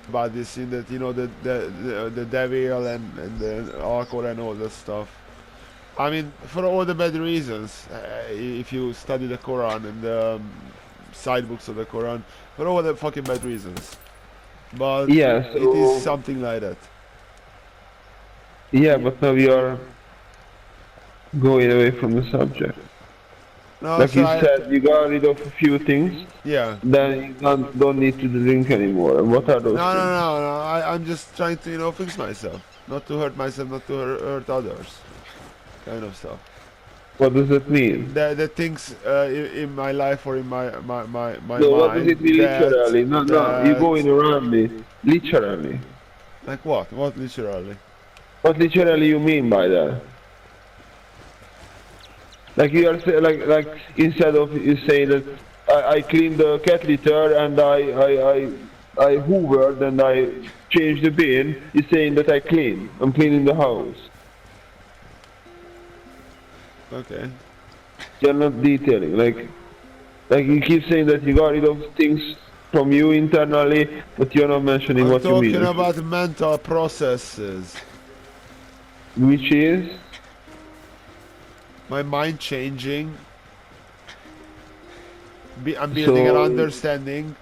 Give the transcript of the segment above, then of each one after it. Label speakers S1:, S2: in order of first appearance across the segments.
S1: about this in that the devil and the alcohol and all that stuff. I mean, for all the bad reasons. If you study the Quran and the side books of the Quran, for all the fucking bad reasons. But
S2: Yeah,
S1: it is
S2: so
S1: something like that.
S2: yeah, but now we are going away from the subject.
S1: No,
S2: Like
S1: so
S2: you said, you got rid of a few things,
S1: yeah.
S2: then you don't need to drink anymore. And what are those
S1: No, no,
S2: things?
S1: no, no. I'm just trying to, fix myself. Not to hurt myself, not to hurt others. Kind of stuff.
S2: What does that mean?
S1: The things in my life or in my
S2: No, what does it
S1: mind
S2: mean literally? No, no, you're
S1: that
S2: going around me. Literally.
S1: like what? What literally?
S2: What literally you mean by that? Like you are like instead of you say that I clean the cat litter and I hoovered and I changed the bin, you're saying that I clean. I'm cleaning the house.
S1: Okay.
S2: You're not detailing. Like you keep saying that you got rid of things from you internally, but you're not mentioning
S1: I'm
S2: what you mean.
S1: talking about mental processes.
S2: Which is
S1: My mind changing. I'm building an
S2: so
S1: understanding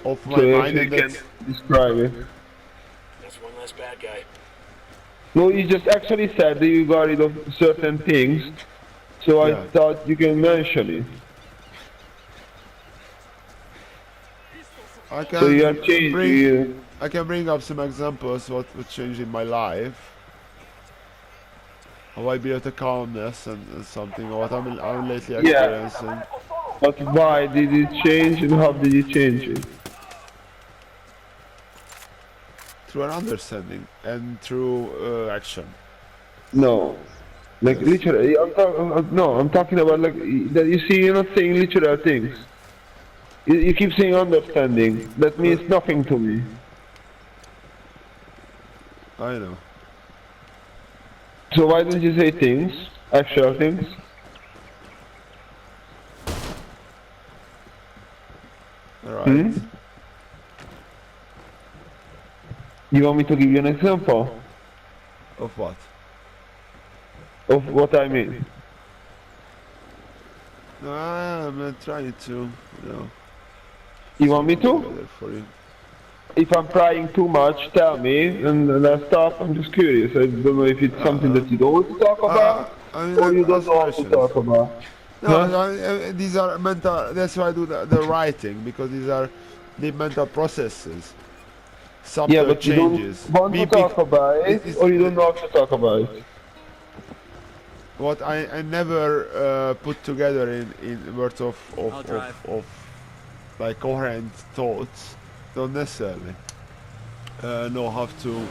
S1: of
S2: so
S1: my
S2: you
S1: mind,
S2: actually
S1: and
S2: can
S1: that's
S2: describe it.
S3: That's one less bad guy.
S2: No, you just actually said that you got rid of certain things, so I
S1: yeah.
S2: thought you can mention it.
S1: I
S2: So you are
S1: can bring
S2: changing.
S1: I can bring up some examples what changed in my life. How I built a calmness and something, or what I'm lately
S2: Yeah,
S1: experiencing
S2: but why did it change and how did you change it?
S1: through an understanding and through action.
S2: No, like
S1: Yes.
S2: literally. No, I'm talking about like that. You see, you're not saying literal things. You keep saying understanding. That
S1: Uh,
S2: means nothing to me.
S1: I know.
S2: So why don't you say things, actual things?
S1: All right.
S2: Hmm? You want me to give you an example
S1: Of what?
S2: of what I mean?
S1: No, I'm not trying to,
S2: You want me
S1: something
S2: to?
S1: together for you.
S2: If I'm prying too much, tell me, and I stop. I'm just curious. I don't know if it's something that you don't want to talk about,
S1: I mean,
S2: or you don't
S1: ask
S2: know how to
S1: questions.
S2: talk about.
S1: No,
S2: Huh?
S1: these are mental. That's why I do the writing, because these are the mental processes,
S2: Yeah,
S1: subtle
S2: but you don't
S1: changes.
S2: want to talk about it,
S1: It's
S2: or you don't know how to talk about it.
S1: what I never put together in words of like coherent thoughts. Don't necessarily know how to,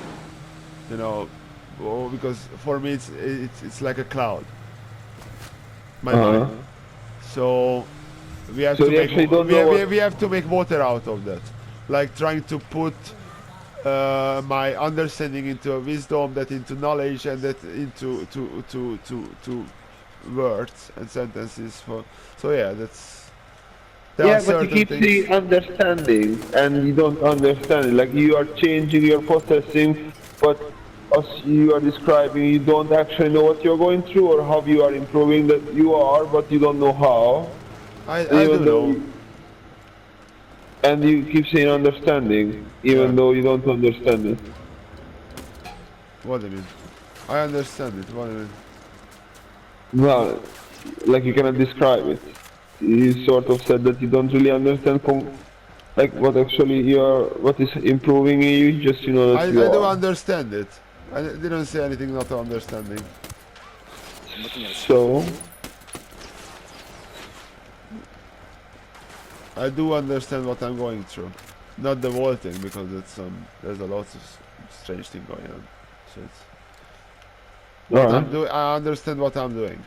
S1: because for me it's like a cloud, my mind.
S2: Uh-huh.
S1: So we have
S2: So
S1: to
S2: you
S1: make
S2: actually don't know what.
S1: we have to make water out of that, like trying to put my understanding into a wisdom, that into knowledge, and that into to words and sentences. So yeah, there are
S2: Yeah, but you
S1: certain
S2: keep
S1: things.
S2: saying understanding, and you don't understand it. Like you are changing your processing, but as you are describing, you don't actually know what you're going through or how you are improving. That you are, but you don't know how.
S1: I
S2: Even
S1: do
S2: though,
S1: know.
S2: and you keep saying understanding,
S1: Yeah.
S2: even though you don't understand it.
S1: What do you mean? I understand it. What do you mean?
S2: Well, like you cannot describe it. You sort of said that you don't really understand like what actually you are, what is improving in you. Just you know that you
S1: I do
S2: are.
S1: understand it. I didn't say anything not understanding.
S3: I'm looking at a sniffle.
S2: So
S1: I do understand what I'm going through. Not the whole thing, because there's a lot of strange thing going on. So it's what
S2: alright,
S1: I'm doing. I understand what I'm doing.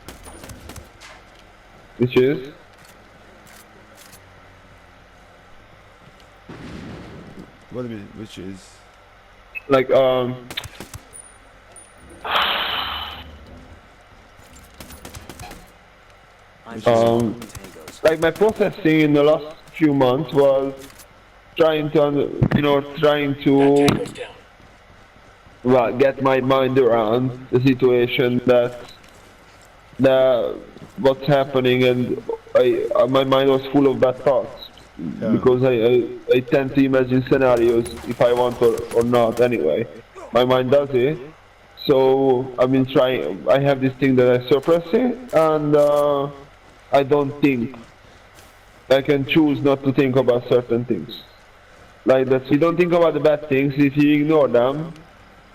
S2: which is
S1: What do you mean? Which is
S2: like
S3: I'm just
S2: um
S3: tangos.
S2: like my processing in the last few months was trying to, trying
S3: That
S2: to,
S3: tango's down.
S2: well, get my mind around the situation that what's happening, and my mind was full of bad thoughts
S1: Yeah.
S2: because I tend to imagine scenarios if I want or not anyway. My mind does it. So I've been trying. I have this thing that I suppress it, and I don't think. I can choose not to think about certain things. Like that, you don't think about the bad things. If you ignore them,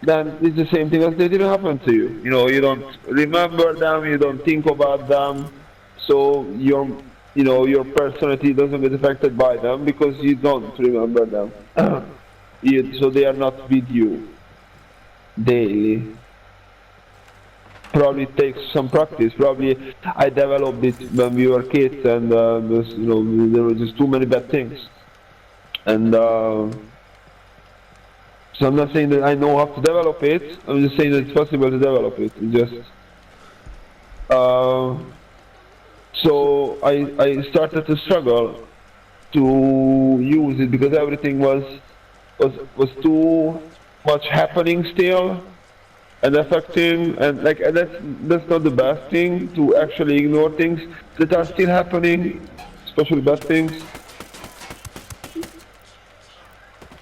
S2: then it's the same thing as they didn't happen to you. You don't remember them. You don't think about them. So your personality doesn't get affected by them because you don't remember them. So they are not with you daily. Probably takes some practice. Probably I developed it when we were kids, and there were just too many bad things. And so I'm not saying that I know how to develop it. I'm just saying that it's possible to develop it. It's just uh, so I started to struggle to use it because everything was too much happening still and affecting, and that's not the best thing, to actually ignore things that are still happening, especially bad things.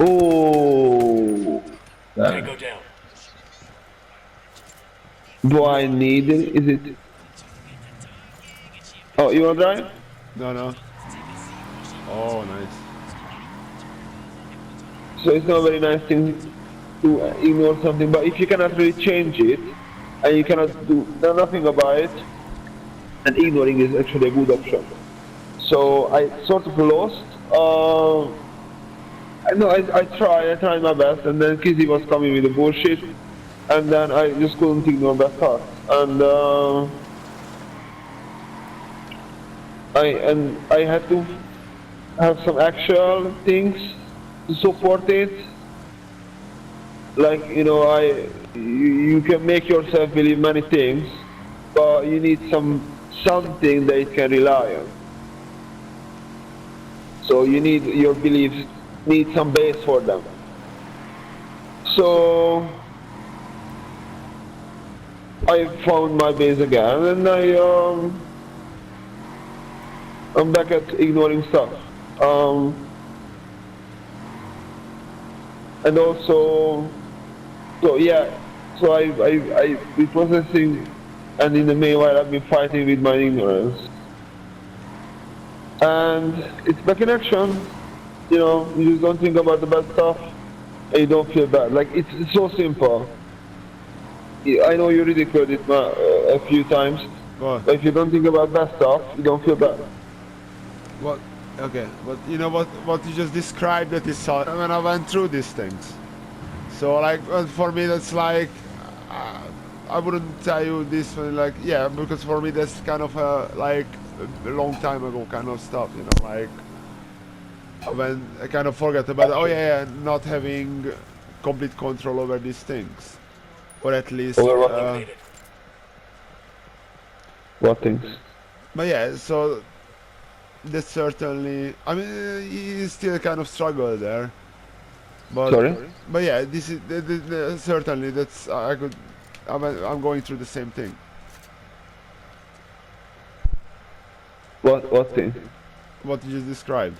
S2: Oh,
S3: Tango down.
S2: do I need it? Is it? Oh, you wanna drive?
S1: No, no. Oh, nice.
S2: So it's not a very nice thing to ignore something, but if you cannot really change it and you cannot do nothing about it, then ignoring is actually a good option. So I sort of lost. I know I tried my best, and then Kizzy was coming with the bullshit, and then I just couldn't ignore that thought, and I had to have some actual things to support it. Like you can make yourself believe many things, but you need something that it can rely on. So you need your beliefs need some base for them. So I found my base again, and I'm back at ignoring stuff. And also, so yeah, so I've been processing, and in the meanwhile I've been fighting with my ignorance. And it's back in action. You just don't think about the bad stuff, and you don't feel bad. Like it's so simple. Yeah, I know you ridiculed it a few times,
S1: What?
S2: but if you don't think about bad stuff, you don't feel bad.
S1: What? Okay, but you know what you just described, that is how when I went through these things. So like for me that's like I wouldn't tell you this one, like, yeah, because for me that's kind of like a long time ago kind of stuff, like when I kind of forgot about, oh yeah, not having complete control over these things, or at least
S2: Over what?
S3: Eliminated.
S2: What things?
S1: but yeah, so that's certainly, I mean, you still kind of struggle there. But
S2: Sorry?
S1: but yeah, this is certainly that's I could. I'm going through the same thing.
S2: What thing?
S1: What you just described.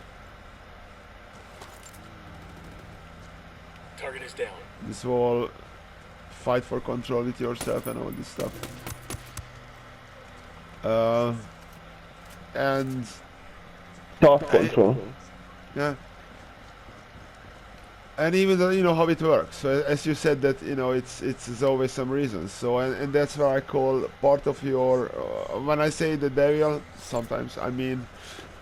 S3: Target is down.
S1: This whole fight for control with yourself and all this stuff. And
S2: Thought control.
S1: yeah. And even though you know how it works, so as you said that it's always some reasons. So and that's what I call part of your. When I say the devil, sometimes I mean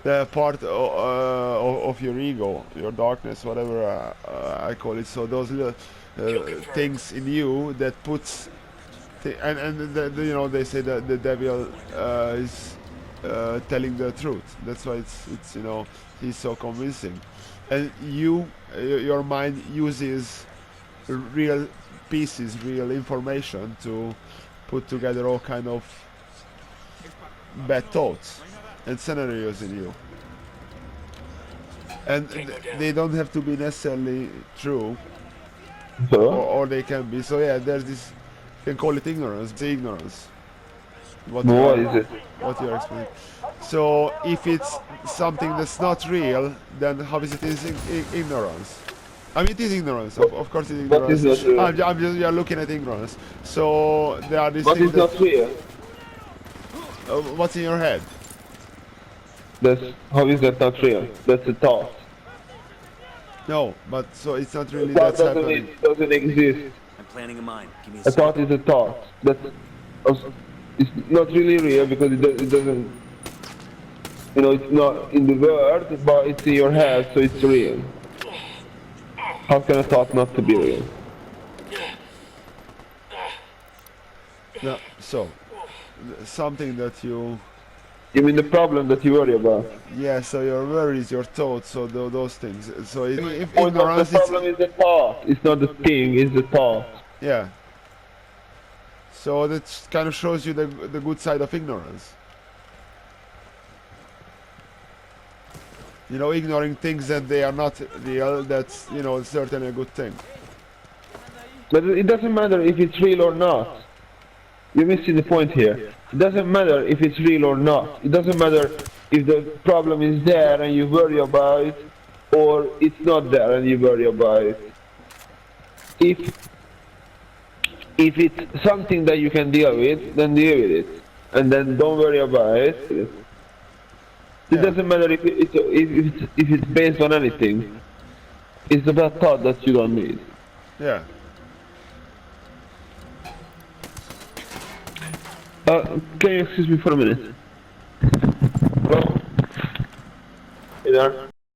S1: the part of your ego, your darkness, whatever I call it. So those little things in you that puts, and they say that the devil is telling the truth. That's why it's he's so convincing, and your mind uses real pieces, real information to put together all kind of bad thoughts and scenarios in you. and they don't have to be necessarily true,
S2: So,
S1: or they can be. So yeah, there's this. You can call it ignorance. The ignorance. What
S2: what is it?
S1: What you're explaining. So if it's something that's not real, then how is it ignorance? I mean, it is ignorance. Of course, it's
S2: What is
S1: ignorance.
S2: not real?
S1: I'm just you're looking at ignorance. So there are these
S2: What
S1: things
S2: is not real?
S1: what's in your head?
S2: How is that not real? That's a thought.
S1: No, but so it's not really
S2: A thought
S1: that's happening.
S2: doesn't exist.
S3: I'm planning a mine. Give me a
S2: A
S3: second.
S2: thought is a thought. It's not really real because it doesn't, it's not in the world, but it's in your head, so it's real. How can a thought not to be real?
S1: No, so something that you.
S2: You mean the problem that you worry about?
S1: Yeah, so your worries, your thoughts, so those things. So if
S2: Point of
S1: ignorance
S2: the problem is the thought. It's not the thing, it's the thought.
S1: yeah. So that kind of shows you the good side of ignorance. Ignoring things that they are not real, that's, certainly a good thing.
S2: But it doesn't matter if it's real or not. You're missing the point here. It doesn't matter if it's real or not. It doesn't matter if the problem is there and you worry about it, or it's not there and you worry about it. If it's something that you can deal with, then deal with it. And then don't worry about it. It
S1: Yeah.
S2: doesn't matter if it's based on anything. It's about thought that you don't need.
S1: Yeah.
S2: Can you excuse me for a minute? Hello? Hey there.